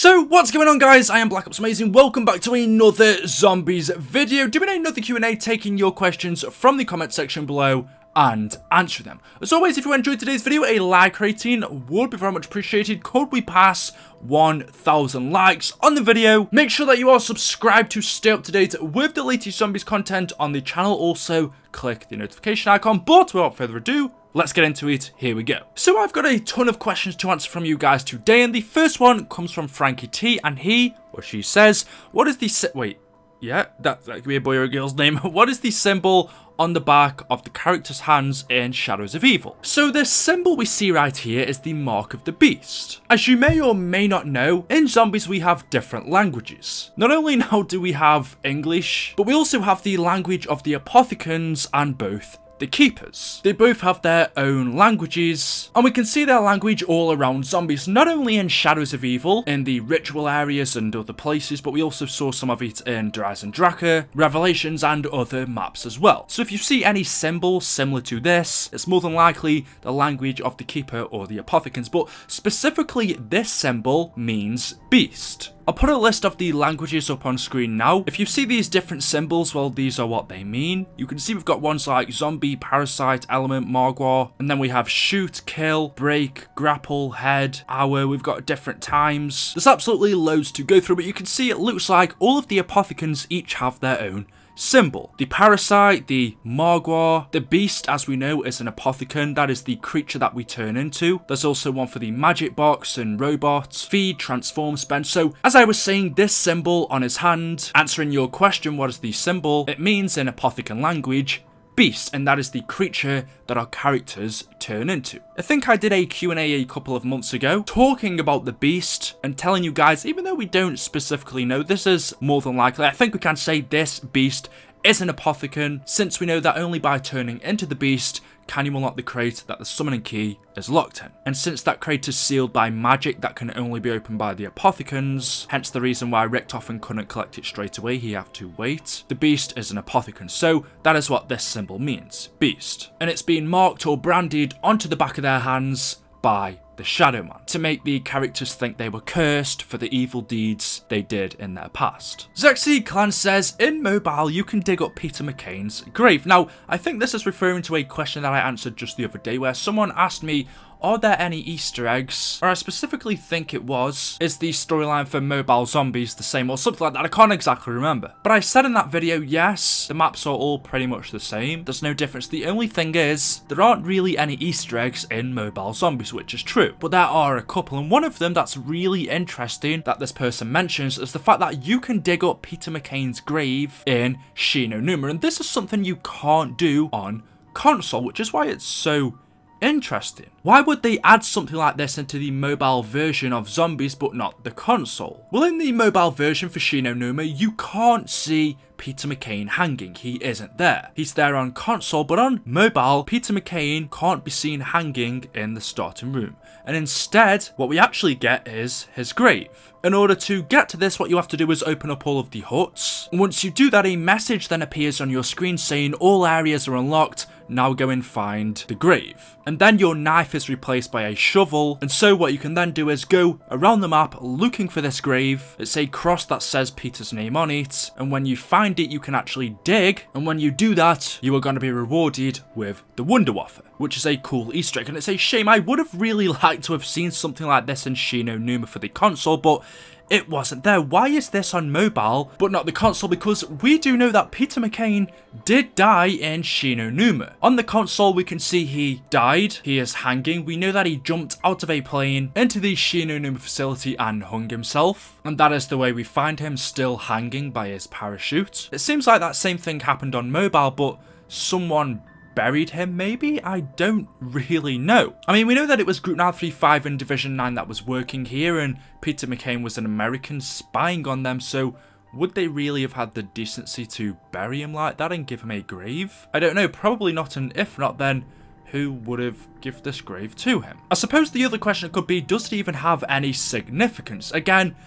So what's going on, guys? I am BlackOpsAmazing. Welcome back to another zombies video, doing another Q&A, taking your questions from the comment section below and answer them. As always, if you enjoyed today's video, a like rating would be very much appreciated. Could we pass 1,000 likes on the video? Make sure that you are subscribed to stay up to date with the latest zombies content on the channel. Also, click the notification icon. But without further ado, let's get into it. Here we go. So I've got a ton of questions to answer from you guys today, and the first one comes from Frankie T, and he or she says, what is the that could be a boy or a girl's name. What is the symbol on the back of the character's hands in Shadows of Evil? So the symbol we see right here is the mark of the beast. As you may or may not know, in zombies we have different languages. Not only now do we have English, but we also have the language of the apothecans and both the keepers. They both have their own languages, and we can see their language all around zombies, not only in Shadows of Evil, in the ritual areas and other places, but we also saw some of it in Dries and Draka, Revelations, and other maps as well. So if you see any symbol similar to this, it's more than likely the language of the keeper or the apothecans, but specifically this symbol means beast. I'll put a list of the languages up on screen now. If you see these different symbols, well, these are what they mean. You can see we've got ones like zombie, parasite, element, margwa, and then we have shoot, kill, break, grapple, head, hour. We've got different times. There's absolutely loads to go through, but you can see it looks like all of the apothecans each have their own symbol. The parasite, the margwa, the beast, as we know, is an apothecan. That is the creature that we turn into. There's also one for the magic box and robot, feed, transform, spend. So as I was saying, this symbol on his hand, answering your question, what is the symbol? It means in apothecan language, beast, and that is the creature that our characters turn into. I think I did a Q&A a couple of months ago talking about the beast and telling you guys, even though we don't specifically know, this is more than likely, I think we can say this beast is an apothecan, since we know that only by turning into the beast can you unlock the crate that the summoning key is locked in. And since that crate is sealed by magic that can only be opened by the apothecans, hence the reason why Richtofen couldn't collect it straight away, he had to wait, the beast is an apothecan. So that is what this symbol means, beast. And it's been marked or branded onto the back of their hands by the Shadow Man, to make the characters think they were cursed for the evil deeds they did in their past. Zexy Clan says, in mobile you can dig up Peter McCain's grave. Now, I think this is referring to a question that I answered just the other day, where someone asked me, are there any Easter eggs? Or I specifically think it was, is the storyline for mobile zombies the same or something like that? I can't exactly remember. But I said in that video, yes, the maps are all pretty much the same. There's no difference. The only thing is, there aren't really any Easter eggs in mobile zombies, which is true. But there are a couple, and one of them that's really interesting that this person mentions is the fact that you can dig up Peter McCain's grave in Shi No Numa, and this is something you can't do on console, which is why it's so interesting. Why would they add something like this into the mobile version of zombies but not the console? Well, in the mobile version for Shi No Numa, you can't see Peter McCain hanging. He isn't there. He's there on console, but on mobile, Peter McCain can't be seen hanging in the starting room. And instead, what we actually get is his grave. In order to get to this, what you have to do is open up all of the huts. And once you do that, a message then appears on your screen saying all areas are unlocked, now go and find the grave. And then your knife is replaced by a shovel, and so what you can then do is go around the map looking for this grave. It's a cross that says Peter's name on it, and when you find it you can actually dig, and when you do that you are going to be rewarded with the Wonder Wafer, which is a cool Easter egg. And it's a shame, I would have really liked to have seen something like this in Shi No Numa for the console, but it wasn't there. Why is this on mobile but not the console? Because we do know that Peter McCain did die in Shi No Numa. On the console we can see he died, he is hanging. We know that he jumped out of a plane into the Shi No Numa facility and hung himself, and that is the way we find him, still hanging by his parachute. It seems like that same thing happened on mobile, but someone buried him, maybe? I don't really know. I mean, we know that it was Group 935 and Division 9 that was working here, and Peter McCain was an American spying on them, so would they really have had the decency to bury him like that and give him a grave? I don't know, probably not, and if not, then who would have given this grave to him? I suppose the other question could be, does it even have any significance? Again,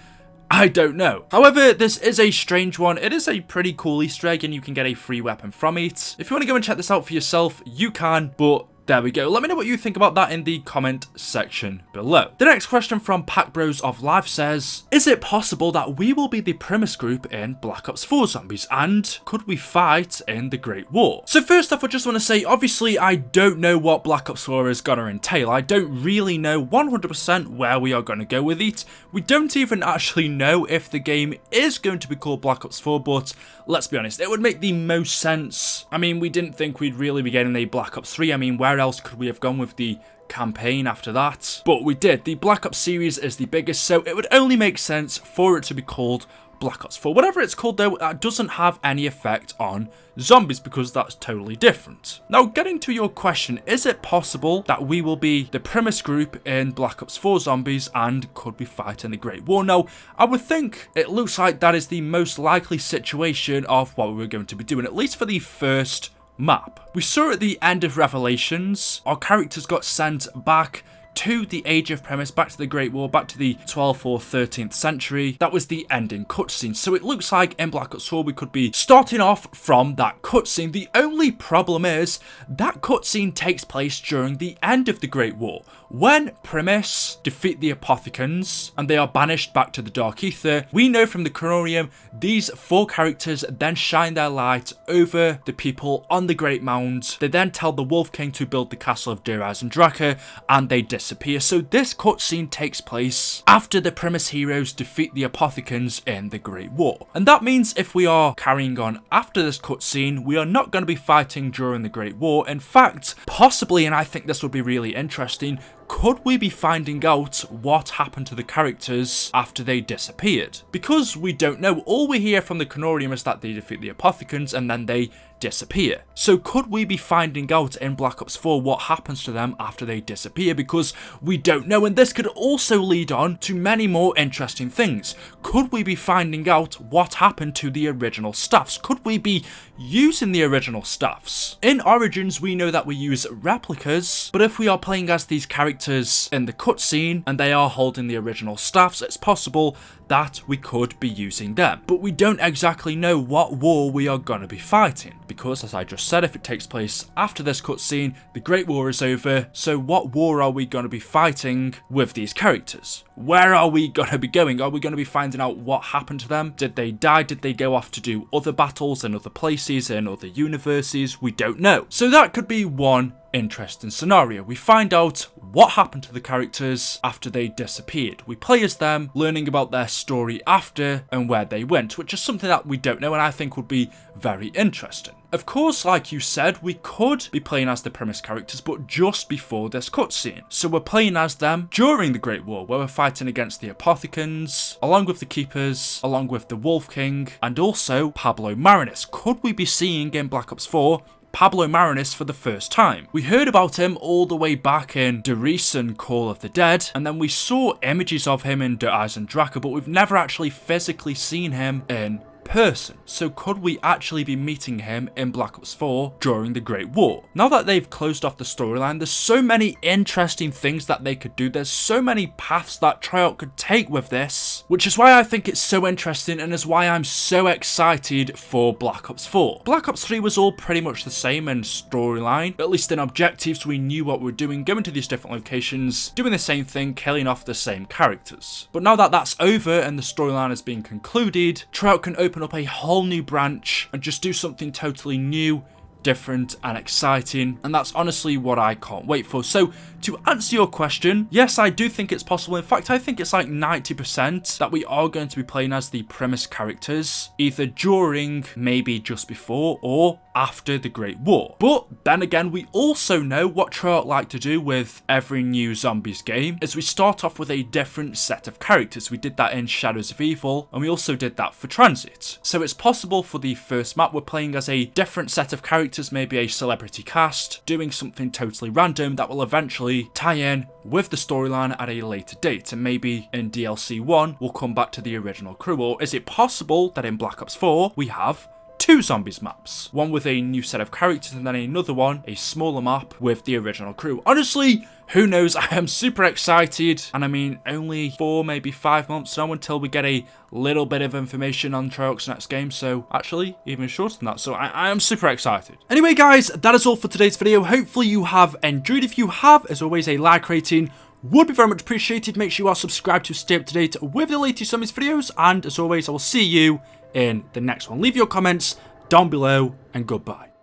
I don't know. However, this is a strange one. It is a pretty cool Easter egg, and you can get a free weapon from it. If you want to go and check this out for yourself, you can, but There we go. Let me know what you think about that in the comment section below. The next question from Pack Bros of Life says, is it possible that we will be the PRIMIS group in Black Ops 4 Zombies, and could we fight in the Great War? So first off, I just want to say, obviously, I don't know what Black Ops 4 is going to entail. I don't really know 100% where we are going to go with it. We don't even actually know if the game is going to be called Black Ops 4, but let's be honest, it would make the most sense. I mean, we didn't think we'd really be getting a Black Ops 3. I mean, where else could we have gone with the campaign after that? But we did. The Black Ops series is the biggest, so it would only make sense for it to be called Black Ops 4. Whatever it's called though, that doesn't have any effect on zombies because that's totally different. Now, getting to your question, is it possible that we will be the PRIMIS group in Black Ops 4 Zombies and could we fight in the Great War? No, I would think it looks like that is the most likely situation of what we're going to be doing, at least for the first map. We saw at the end of Revelations, our characters got sent back to the Age of PRIMIS, back to the Great War, back to the 12th or 13th century. That was the ending cutscene. So it looks like in Black Ops 4 we could be starting off from that cutscene. The only problem is that cutscene takes place during the end of the Great War, when PRIMIS defeat the Apothicons and they are banished back to the Dark Ether. We know from the Chronorium these 4 characters then shine their light over the people on the Great Mound. They then tell the Wolf King to build the castle of Der Eisendrache, and they disappear. So this cutscene takes place after the PRIMIS heroes defeat the Apothicons in the Great War. And that means if we are carrying on after this cutscene, we are not going to be fighting during the Great War. In fact, possibly, and I think this would be really interesting, could we be finding out what happened to the characters after they disappeared? Because we don't know. All we hear from the Chronorium is that they defeat the Apothicons and then they disappear. So could we be finding out in Black Ops 4 what happens to them after they disappear? Because we don't know, and this could also lead on to many more interesting things. Could we be finding out what happened to the original staffs? Could we be using the original staffs? In Origins, we know that we use replicas, but if we are playing as these characters in the cutscene and they are holding the original staffs, it's possible that we could be using them. But we don't exactly know what war we are going to be fighting, because as I just said, if it takes place after this cutscene, the Great War is over. So what war are we going to be fighting with these characters? Where are we going to be going? Are we going to be finding out what happened to them? Did they die? Did they go off to do other battles in other places, in other universes? We don't know. So that could be one interesting scenario. We find out what happened to the characters after they disappeared. We play as them, learning about their story after and where they went, which is something that we don't know and I think would be very interesting. Of course, like you said, we could be playing as the PRIMIS characters, but just before this cutscene. So we're playing as them during the Great War, where we're fighting against the Apothicons, along with the Keepers, along with the Wolf King, and also Pablo Marinis. Could we be seeing in Black Ops 4 Pablo Marinis for the first time? We heard about him all the way back in the recent Call of the Dead, and then we saw images of him in Der Eisendrache, but we've never actually physically seen him in person. So could we actually be meeting him in Black Ops 4 during the Great War? Now that they've closed off the storyline, there's so many interesting things that they could do. There's so many paths that Treyarch could take with this, which is why I think it's so interesting and is why I'm so excited for Black Ops 4. Black Ops 3 was all pretty much the same in storyline, at least in objectives. We knew what we were doing, going to these different locations, doing the same thing, killing off the same characters. But now that that's over and the storyline has been concluded, Treyarch can open up a whole new branch and just do something totally new, different and exciting, and that's honestly what I can't wait for. So to answer your question, yes, I do think it's possible. In fact, I think it's like 90% that we are going to be playing as the PRIMIS characters, either during, maybe just before, or after the Great War. But then again, we also know what Treyarch like to do with every new Zombies game is we start off with a different set of characters. We did that in Shadows of Evil, and we also did that for Transit. So it's possible for the first map we're playing as a different set of characters, maybe a celebrity cast, doing something totally random that will eventually tie in with the storyline at a later date, and maybe in DLC 1 we'll come back to the original crew. Or is it possible that in Black Ops 4 we have two Zombies maps, one with a new set of characters and then another one, a smaller map with the original crew? Honestly, who knows? I am super excited, and I mean, only 4, maybe 5 months now until we get a little bit of information on Treyarch's next game, so actually even shorter than that, so I am super excited. Anyway guys, that is all for today's video. Hopefully you have enjoyed. If you have, as always, a like rating would be very much appreciated. Make sure you are subscribed to stay up to date with the latest zombies videos, and as always, I will see you in the next one. Leave your comments down below, and goodbye.